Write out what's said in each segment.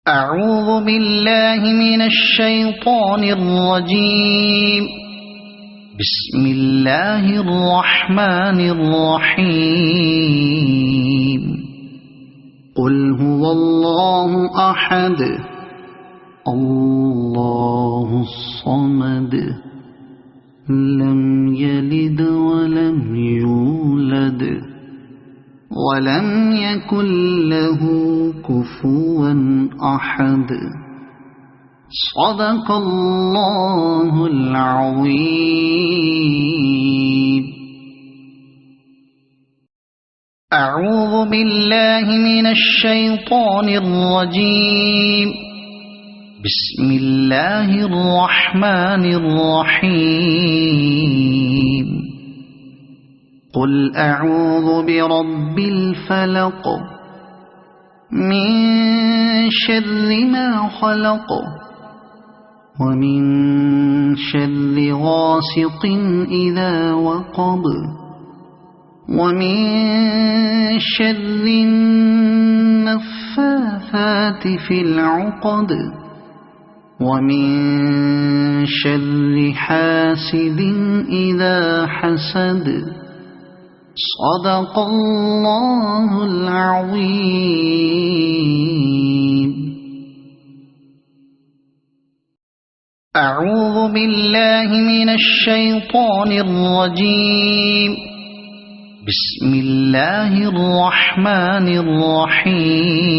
أعوذ بالله من الشيطان الرجيم. بسم الله الرحمن الرحيم. قل هو الله أحد الله الصمد لم يلد ولم يولد ولم يكن له كفوا أحد. صدق الله العظيم. أعوذ بالله من الشيطان الرجيم. بسم الله الرحمن الرحيم. قل أعوذ برب الفلق من شر ما خلق ومن شر غاسق إذا وقب ومن شر النفاثات في العقد ومن شر حاسد إذا حسد. صدق الله العظيم. أعوذ بالله من الشيطان الرجيم. بسم الله الرحمن الرحيم.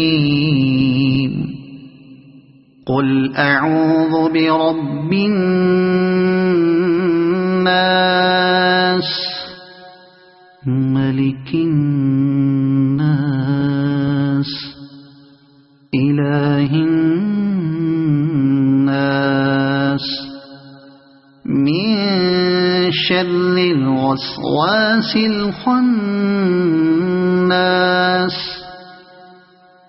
قل أعوذ برب الناس ملك الناس إله الناس من شر الوسواس الخناس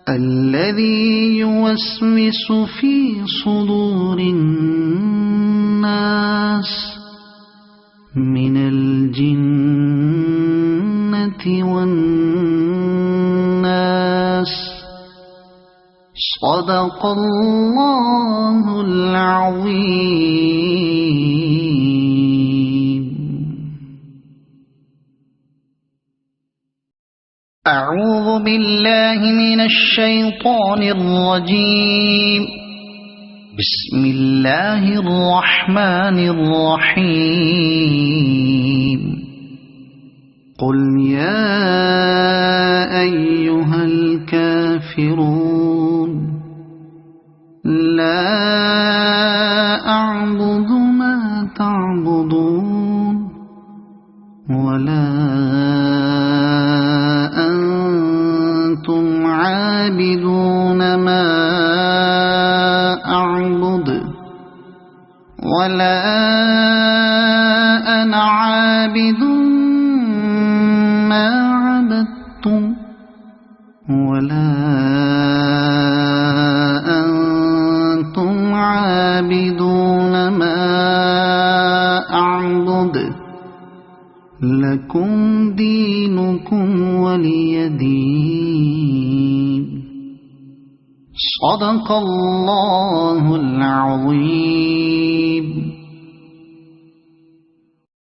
الذي يوسوس في صدور الناس من الجنة والناس. صدق الله العظيم. أعوذ بالله من الشيطان الرجيم. بسم الله الرحمن الرحيم. قل يا أيها الكافرون لا أعبد ما تعبدون ولا أنتم عابدون ما أعبد ولا أنا عابد ما عبدتم ولا أنتم عابدون ما أعبد لكم دينكم ولي دين. صدق الله العظيم.